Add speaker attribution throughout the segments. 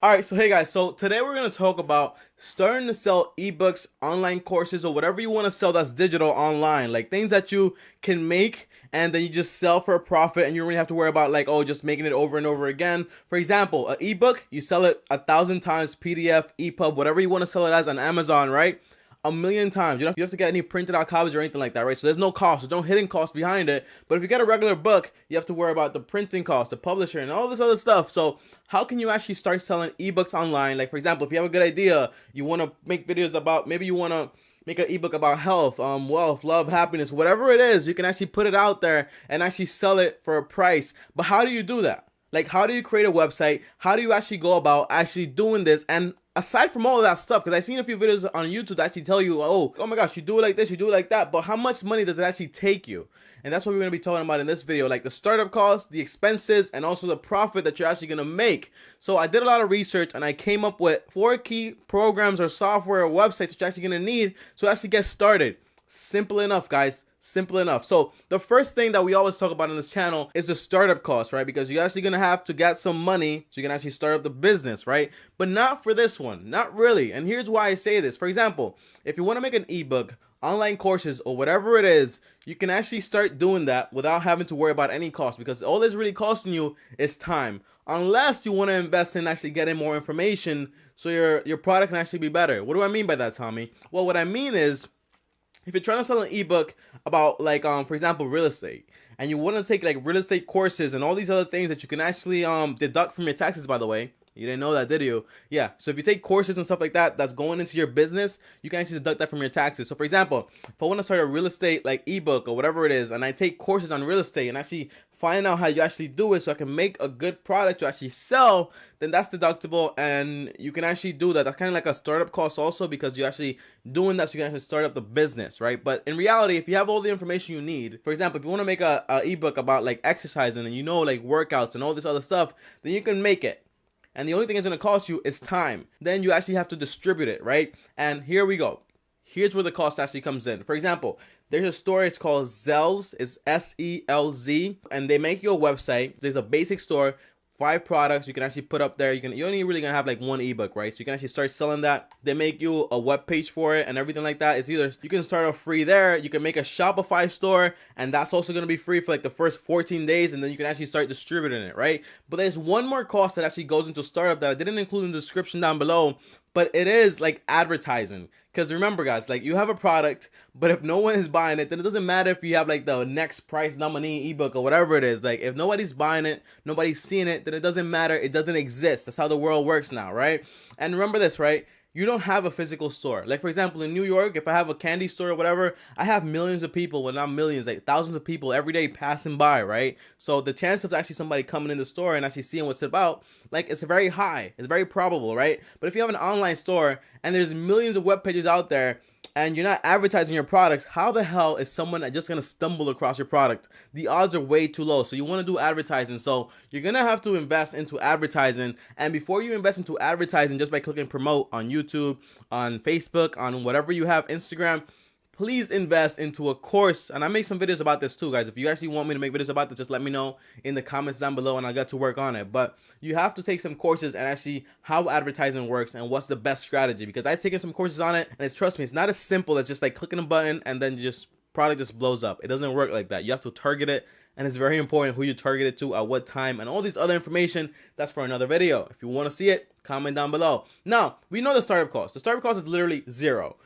Speaker 1: All right, so hey guys, so today we're going to talk about starting to sell ebooks, online courses, or whatever you want to sell that's digital online, like things that you can make and then you just sell for a profit and you don't really have to worry about like, oh, just making it over and over again. For example, an ebook, you sell it 1,000 times, PDF, EPUB, whatever you want to sell it as on Amazon, right? A million times. You don't have to get any printed out copies or anything like that, right? So there's no cost. There's no hidden cost behind it. But if you get a regular book, you have to worry about the printing cost, the publisher, and all this other stuff. So how can you actually start selling ebooks online? Like, for example, if you have a good idea, you want to make videos about, maybe you want to make an ebook about health, wealth, love, happiness, whatever it is, you can actually put it out there and actually sell it for a price. But how do you do that? Like, how do you create a website? How do you actually go about actually doing this? And aside from all of that stuff, because I've seen a few videos on YouTube that actually tell you, oh my gosh, you do it like this, you do it like that, but how much money does it actually take you? And that's what we're going to be talking about in this video, like the startup costs, the expenses, and also the profit that you're actually going to make. So I did a lot of research and I came up with 4 key programs or software or websites that you're actually going to need to actually get started. Simple enough, guys. Simple enough. So the first thing that we always talk about on this channel is the startup cost, right? Because you're actually going to have to get some money so you can actually start up the business, right? But not for this one. Not really. And here's why I say this. For example, if you want to make an ebook, online courses, or whatever it is, you can actually start doing that without having to worry about any cost, because all that's really costing you is time. Unless you want to invest in actually getting more information so your product can actually be better. What do I mean by that, Tommy? Well, what I mean is, if you're trying to sell an ebook about, like, for example, real estate, and you want to take like real estate courses and all these other things that you can actually deduct from your taxes, by the way. You didn't know that, did you? Yeah. So if you take courses and stuff like that that's going into your business, you can actually deduct that from your taxes. So for example, if I want to start a real estate like ebook or whatever it is, and I take courses on real estate and actually find out how you actually do it so I can make a good product to actually sell, then that's deductible and you can actually do that. That's kind of like a startup cost also, because you're actually doing that so you can actually start up the business, right? But in reality, if you have all the information you need, for example, if you want to make a ebook about like exercising and you know like workouts and all this other stuff, then you can make it. And the only thing it's going to cost you is time. Then you actually have to distribute it, right? And here we go. Here's where the cost actually comes in. For example, there's a store, it's called Selz, it's S-E-L-Z, and they make you a website. There's a basic store, 5 products you can actually put up there. You're only really gonna have like 1 ebook, right? So you can actually start selling that. They make you a web page for it and everything like that. It's either you can start off free there, you can make a Shopify store, and that's also gonna be free for like the first 14 days, and then you can actually start distributing it, right? But there's one more cost that actually goes into startup that I didn't include in the description down below, but it is like advertising. Because remember, guys, like you have a product, but if no one is buying it, then it doesn't matter if you have like the next price nominee ebook or whatever it is. Like if nobody's buying it, nobody's seeing it, then it doesn't matter. It doesn't exist. That's how the world works now, right? And remember this, right? You don't have a physical store. Like for example, in New York, if I have a candy store or whatever, I have millions of people, well not millions, like thousands of people every day passing by, right? So the chance of actually somebody coming in the store and actually seeing what's about, like it's very high. It's very probable, right? But if you have an online store and there's millions of web pages out there and you're not advertising your products, how the hell is someone just gonna stumble across your product? The odds are way too low. So you want to do advertising. So you're gonna have to invest into advertising. And before you invest into advertising, just by clicking promote on YouTube, on Facebook, on whatever you have, Instagram, please invest into a course. And I make some videos about this too, guys. If you actually want me to make videos about this, just let me know in the comments down below and I'll get to work on it. But you have to take some courses and actually how advertising works and what's the best strategy, because I've taken some courses on it and it's, trust me, it's not as simple as just like clicking a button and then just product just blows up. It doesn't work like that. You have to target it, and it's very important who you target it to, at what time, and all these other information. That's for another video. If you want to see it, comment down below. Now, we know the startup cost. The startup cost is literally zero.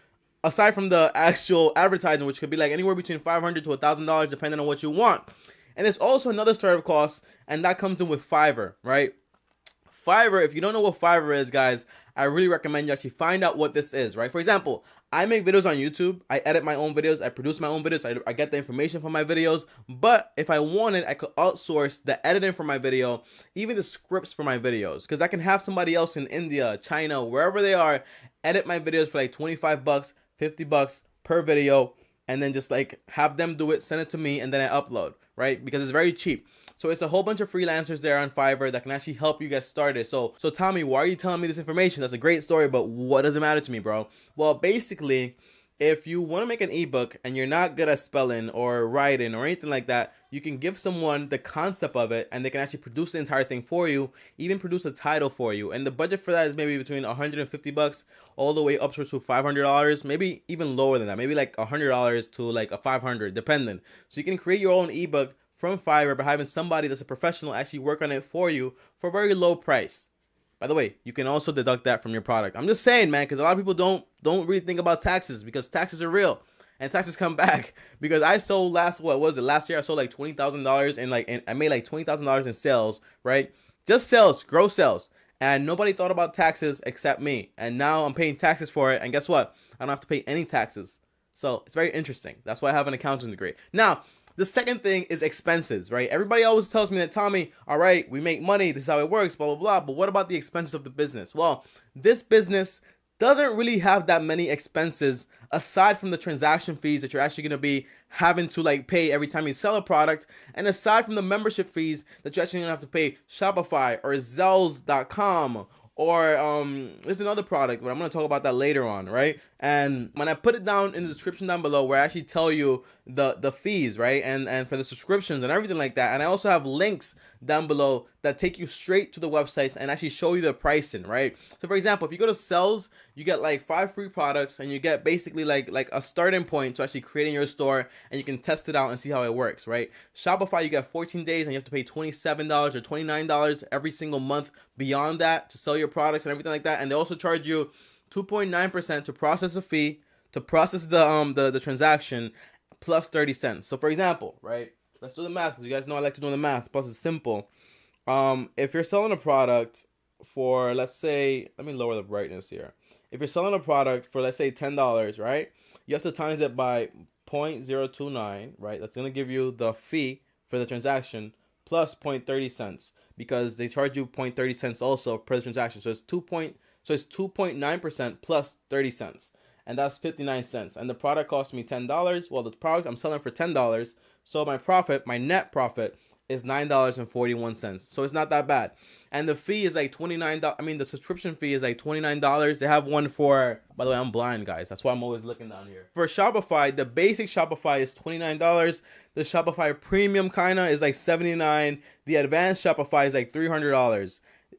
Speaker 1: Aside from the actual advertising, which could be like anywhere between $500 to $1,000 depending on what you want. And there's also another startup cost, and that comes in with Fiverr, right? Fiverr, if you don't know what Fiverr is, guys, I really recommend you actually find out what this is, right? For example, I make videos on YouTube, I edit my own videos, I produce my own videos, I get the information from my videos, but if I wanted, I could outsource the editing for my video, even the scripts for my videos, because I can have somebody else in India, China, wherever they are, edit my videos for like 25 bucks, 50 bucks per video, and then just like have them do it, send it to me, and then I upload, right? Because it's very cheap. So it's a whole bunch of freelancers there on Fiverr that can actually help you get started. So Tommy, why are you telling me this information? That's a great story, but what does it matter to me, bro? Well, basically, if you want to make an ebook and you're not good at spelling or writing or anything like that, you can give someone the concept of it and they can actually produce the entire thing for you, even produce a title for you. And the budget for that is maybe between $150 all the way up to $500, maybe even lower than that, maybe like $100 to like a $500, depending. So you can create your own ebook from Fiverr by having somebody that's a professional actually work on it for you for a very low price. By the way, you can also deduct that from your product. I'm just saying, man, because a lot of people don't really think about taxes, because taxes are real and taxes come back. Because I sold last year I sold like $20,000 and I made like $20,000 in sales, right? Just sales, gross sales, and nobody thought about taxes except me. And now I'm paying taxes for it, and guess what? I don't have to pay any taxes. So it's very interesting. That's why I have an accounting degree. Now, the second thing is expenses, right? Everybody always tells me that, Tommy, all right, we make money, this is how it works, blah, blah, blah. But what about the expenses of the business? Well, this business doesn't really have that many expenses aside from the transaction fees that you're actually going to be having to like pay every time you sell a product. And aside from the membership fees that you're actually going to have to pay Shopify or Selz.com, or there's another product, but I'm going to talk about that later on, right? And when I put it down in the description down below, where I actually tell you the fees, right? And for the subscriptions and everything like that. And I also have links down below that take you straight to the websites and actually show you the pricing, right? So for example, if you go to Selz, you get like 5 free products and you get basically like a starting point to actually creating your store, and you can test it out and see how it works, right? Shopify, you get 14 days and you have to pay $27 or $29 every single month beyond that to sell your products and everything like that. And they also charge you 2.9% to process a fee, to process the transaction, plus 30 cents. So for example, right, let's do the math, because you guys know I like to do the math, plus it's simple. If you're selling a product for, let's say, let me lower the brightness here. If you're selling a product for, let's say, $10, right, you have to times it by 0.029, right? That's going to give you the fee for the transaction plus 0.30 cents, because they charge you 0.30 cents also per transaction. So it's 2.9% plus 30 cents. And that's 59 cents. And the product cost me $10. Well, the product I'm selling for $10. So my profit, my net profit, is $9.41. So it's not that bad. And the fee is like $29. I mean, the subscription fee is like $29. They have one for, by the way, I'm blind, guys. That's why I'm always looking down here. For Shopify, the basic Shopify is $29. The Shopify premium kinda is like $79. The advanced Shopify is like $300.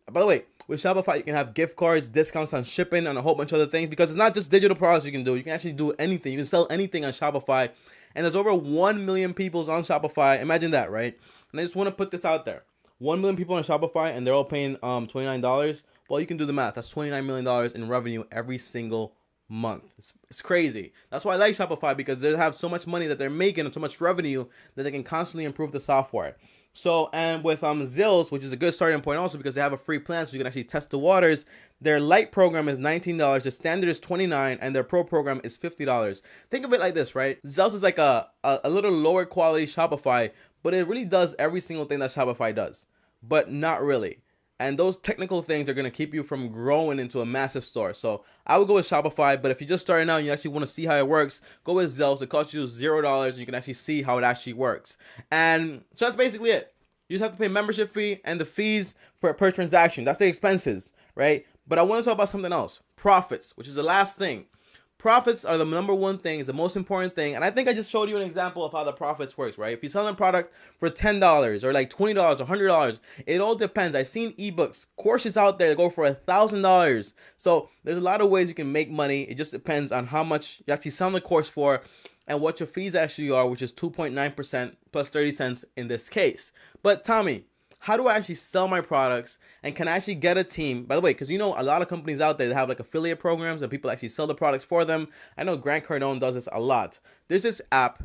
Speaker 1: By the way, with Shopify, you can have gift cards, discounts on shipping, and a whole bunch of other things, because it's not just digital products you can do. You can actually do anything. You can sell anything on Shopify. And there's over 1 million people on Shopify. Imagine that, right? And I just want to put this out there. 1 million people on Shopify, and they're all paying $29. Well, you can do the math. That's $29 million in revenue every single month. It's crazy. That's why I like Shopify, because they have so much money that they're making and so much revenue that they can constantly improve the software. So, and with Selz, which is a good starting point also, because they have a free plan, so you can actually test the waters. Their light program is $19, the standard is $29, and their pro program is $50. Think of it like this, right? Selz is like a little lower quality Shopify, but it really does every single thing that Shopify does, but not really. And those technical things are going to keep you from growing into a massive store. So I would go with Shopify, but if you're just starting out and you actually want to see how it works, go with Selz. It costs you $0, and you can actually see how it actually works. And so that's basically it. You just have to pay membership fee and the fees per transaction. That's the expenses, right? But I want to talk about something else. Profits, which is the last thing. Profits are the number one thing, is the most important thing. And I think I just showed you an example of how the profits works, right? If you're selling a product for $10 or like $20 or $100, it all depends. I've seen eBooks, courses out there that go for $1,000. So there's a lot of ways you can make money. It just depends on how much you actually sell the course for and what your fees actually are, which is 2.9% plus 30 cents in this case. But Tommy, how do I actually sell my products, and can I actually get a team? By the way, because you know a lot of companies out there that have like affiliate programs and people actually sell the products for them. I know Grant Cardone does this a lot. There's this app,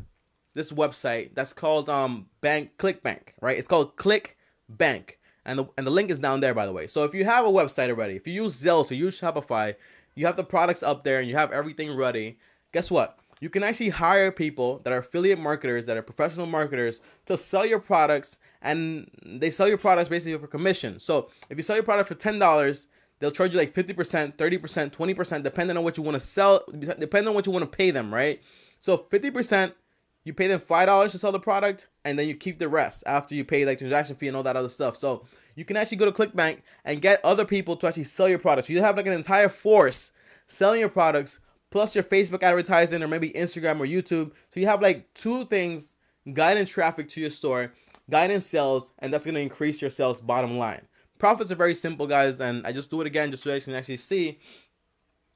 Speaker 1: this website that's called ClickBank, right? It's called ClickBank, and the link is down there, by the way. So if you have a website already, if you use Selz or use Shopify, you have the products up there and you have everything ready. Guess what? You can actually hire people that are affiliate marketers, that are professional marketers, to sell your products, and they sell your products basically for commission. So if you sell your product for $10, they'll charge you like 50%, 30%, 20%, depending on what you want to sell, depending on what you want to pay them, right? So 50%, you pay them $5 to sell the product, and then you keep the rest after you pay like transaction fee and all that other stuff. So you can actually go to ClickBank and get other people to actually sell your products. You have like an entire force selling your products, plus your Facebook advertising or maybe Instagram or YouTube. So you have like 2 things guiding traffic to your store, guiding sales, and that's going to increase your sales bottom line. Profits are very simple, guys, and I just do it again just so you can actually see.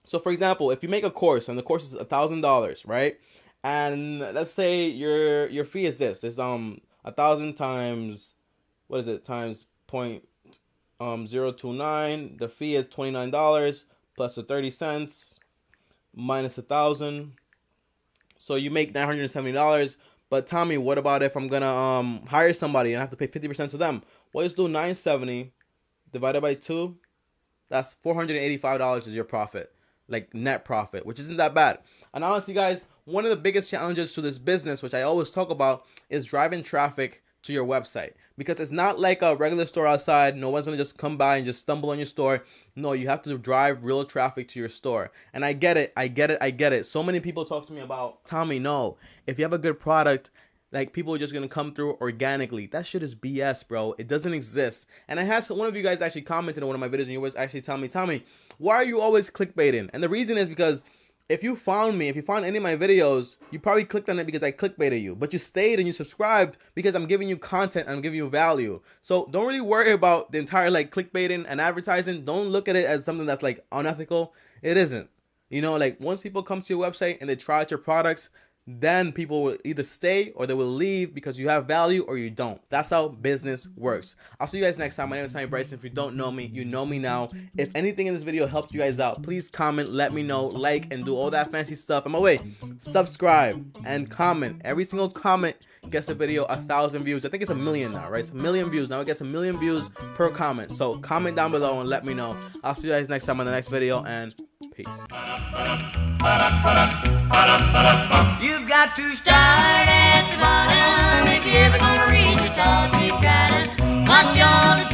Speaker 1: So for example, if you make a course and the course is $1,000, right? And let's say your fee is this. It's 1,000 times, what is it? Times 0.029. The fee is $29 plus the 30 cents minus 1,000. So you make $970. But Tommy, what about if I'm gonna hire somebody and I have to pay 50% to them? Well, just do 970 divided by 2. That's $485 is your profit, like net profit, which isn't that bad. And honestly, guys, one of the biggest challenges to this business, which I always talk about, is driving traffic to your website, because it's not like a regular store outside. No one's gonna just come by and just stumble on your store. No, you have to drive real traffic to your store. And I get it. So many people talk to me about, Tommy, no, if you have a good product, like, people are just gonna come through organically. That shit is BS, bro. It doesn't exist. And I had one of you guys actually commented on one of my videos, and you was actually telling me, Tommy, why are you always clickbaiting? And the reason is because if you found any of my videos, you probably clicked on it because I clickbaited you. But you stayed and you subscribed because I'm giving you content and I'm giving you value. So don't really worry about the entire like clickbaiting and advertising. Don't look at it as something that's like unethical. It isn't. You know, like, once people come to your website and they try out your products, then people will either stay or they will leave because you have value or you don't. That's how business works. I'll see you guys next time. My name is TommyBryson. If you don't know me, you know me now. If anything in this video helped you guys out, please comment, let me know, like, and do all that fancy stuff. On my way, subscribe and comment. Every single comment gets the video 1,000 views. I think it's 1 million now, right? It's 1 million views. Now it gets 1 million views per comment. So comment down below and let me know. I'll see you guys next time on the next video, and peace.
Speaker 2: You've got to start at the bottom if you're ever gonna reach the top. You've gotta watch all the